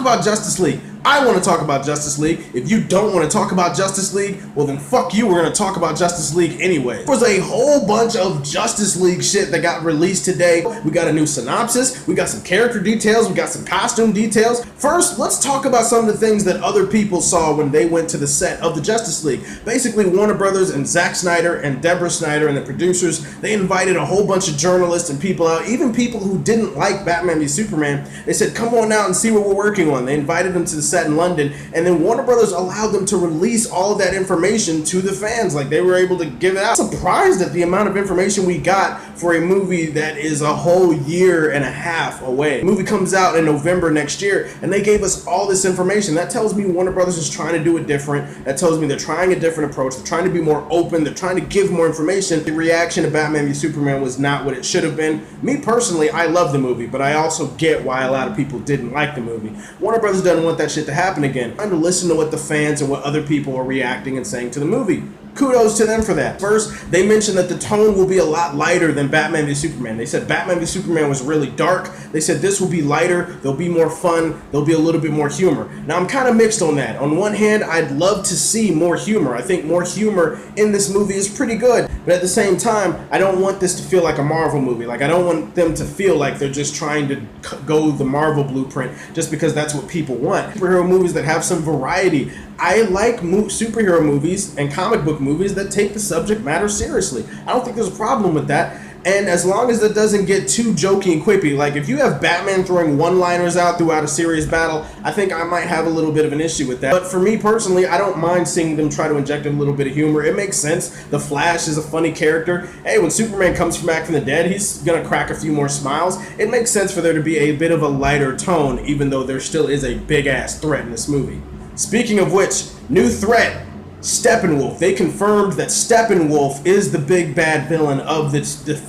about Justice League. I want to talk about Justice League. If you don't want to talk about Justice League, well then fuck you, we're going to talk about Justice League anyway. There was a whole bunch of Justice League shit that got released today. We got a new synopsis, we got some character details, we got some costume details. First, let's talk about some of the things that other people saw when they went to the set of the Justice League. Basically, Warner Brothers and Zack Snyder and Deborah Snyder and the producers, they invited a whole bunch of journalists and people out, even people who didn't like Batman v Superman. They said, come on out and see what we're working on. They invited them to the set in London, and then Warner Brothers allowed them to release all of that information to the fans. Like, they were able to give it out. I'm surprised at the amount of information we got for a movie that is a whole year and a half away. The movie comes out in November next year, and they gave us all this information. That tells me Warner Brothers is trying to do it different. That tells me they're trying a different approach. They're trying to be more open. They're trying to give more information. The reaction to Batman v Superman was not what it should have been. Me personally, I love the movie, but I also get why a lot of people didn't like the movie. Warner Brothers doesn't want that shit to happen again. Trying to listen to what the fans and what other people are reacting and saying to the movie. Kudos to them for that. First, they mentioned that the tone will be a lot lighter than Batman v Superman. They said Batman v Superman was really dark. They said this will be lighter, there'll be more fun, there'll be a little bit more humor. Now, I'm kind of mixed on that. On one hand, I'd love to see more humor. I think more humor in this movie is pretty good. But at the same time, I don't want this to feel like a Marvel movie. Like, I don't want them to feel like they're just trying to go the Marvel blueprint just because that's what people want. Superhero movies that have some variety. I like superhero movies and comic book movies that take the subject matter seriously. I don't think there's a problem with that. And as long as it doesn't get too jokey and quippy, like if you have Batman throwing one-liners out throughout a serious battle, I think I might have a little bit of an issue with that. But for me personally, I don't mind seeing them try to inject a little bit of humor. It makes sense. The Flash is a funny character. Hey, when Superman comes back from the dead, he's gonna crack a few more smiles. It makes sense for there to be a bit of a lighter tone, even though there still is a big-ass threat in this movie. Speaking of which, new threat. Steppenwolf. They confirmed that Steppenwolf is the big bad villain of the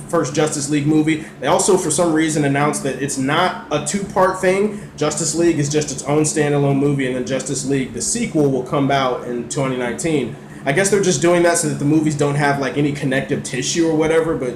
first Justice League movie. They also, for some reason, announced that it's not a two-part thing. Justice League is just its own standalone movie, and then Justice League, the sequel, will come out in 2019. I guess they're just doing that so that the movies don't have like any connective tissue or whatever, but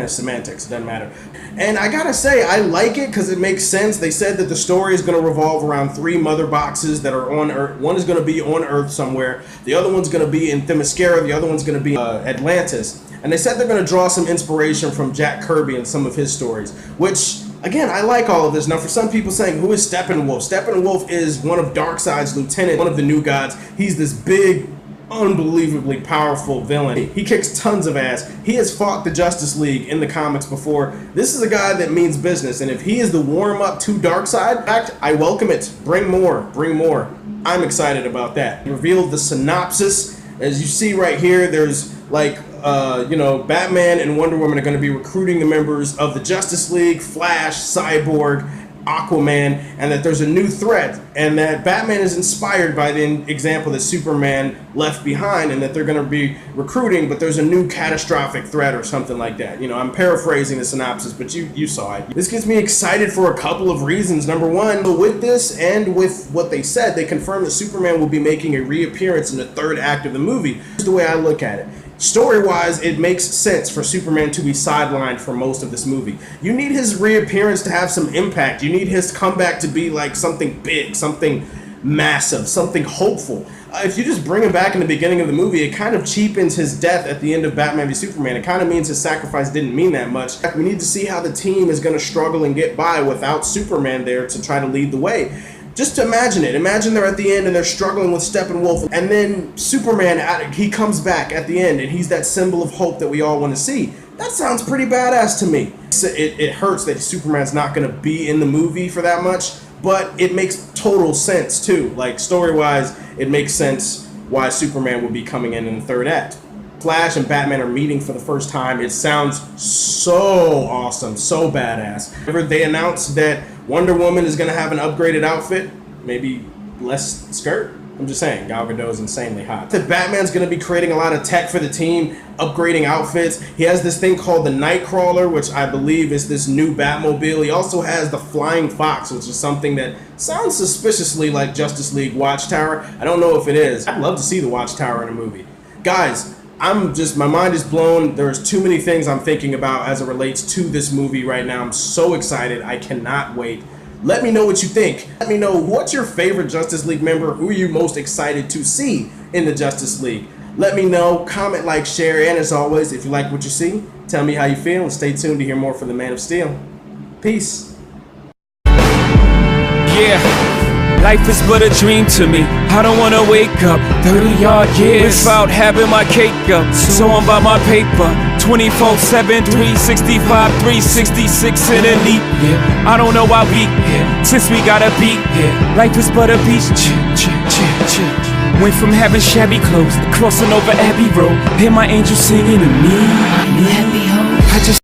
semantics, it doesn't matter. And I gotta say, I like it because it makes sense. They said that the story is going to revolve around 3 mother boxes that are on Earth. One is going to be on Earth somewhere. The other one's going to be in Themyscira. The other one's going to be Atlantis. And they said they're going to draw some inspiration from Jack Kirby and some of his stories, which, again, I like all of this. Now, for some people saying, who is Steppenwolf? Steppenwolf is one of Darkseid's lieutenants, one of the new gods. He's this big, unbelievably powerful villain. He kicks tons of ass. He has fought the Justice League in the comics before. This is a guy that means business, and if he is the warm-up to Darkseid, in fact, I welcome it. Bring more. Bring more. I'm excited about that. He revealed the synopsis. As you see right here, there's like Batman and Wonder Woman are going to be recruiting the members of the Justice League, Flash, Cyborg, Aquaman, and that there's a new threat, and that Batman is inspired by the example that Superman left behind, and that they're going to be recruiting, but there's a new catastrophic threat or something like that. I'm paraphrasing the synopsis, but you saw it. This gets me excited for a couple of reasons. Number one, with this and with what they said, they confirmed that Superman will be making a reappearance in the 3rd act of the movie. Here's the way I look at it. Story-wise, it makes sense for Superman to be sidelined for most of this movie. You need his reappearance to have some impact. You need his comeback to be like something big, something massive, something hopeful. If you just bring him back in the beginning of the movie, it kind of cheapens his death at the end of Batman v Superman. It kind of means his sacrifice didn't mean that much. We need to see how the team is going to struggle and get by without Superman there to try to lead the way. Just imagine it. Imagine they're at the end and they're struggling with Steppenwolf, and then Superman, he comes back at the end and he's that symbol of hope that we all want to see. That sounds pretty badass to me. It hurts that Superman's not going to be in the movie for that much, but it makes total sense too. Like, story-wise, it makes sense why Superman will be coming in the 3rd act. Flash and Batman are meeting for the first time. It sounds so awesome, so badass. They announced that Wonder Woman is going to have an upgraded outfit, maybe less skirt. I'm just saying, Gal Gadot is insanely hot. That Batman's going to be creating a lot of tech for the team, upgrading outfits. He has this thing called the Nightcrawler, which I believe is this new Batmobile. He also has the Flying Fox, which is something that sounds suspiciously like Justice League Watchtower. I don't know if it is. I'd love to see the Watchtower in a movie. Guys, my mind is blown. There's too many things I'm thinking about as it relates to this movie right now. I'm so excited. I cannot wait. Let me know what you think. Let me know what's your favorite Justice League member, who are you most excited to see in the Justice League. Let me know, comment, like, share, and as always, if you like what you see, tell me how you feel, and stay tuned to hear more from the Man of Steel. Peace. Yeah, life is but a dream to me. I don't wanna wake up 30-odd years without having my cake up. So I'm by my paper 24/7, 365, 366 in a leap. I don't know why we here since we gotta be here. Life is but a beach. Went from having shabby clothes to crossing over Abbey Road. Hear my angels singing to me. Happy home. I just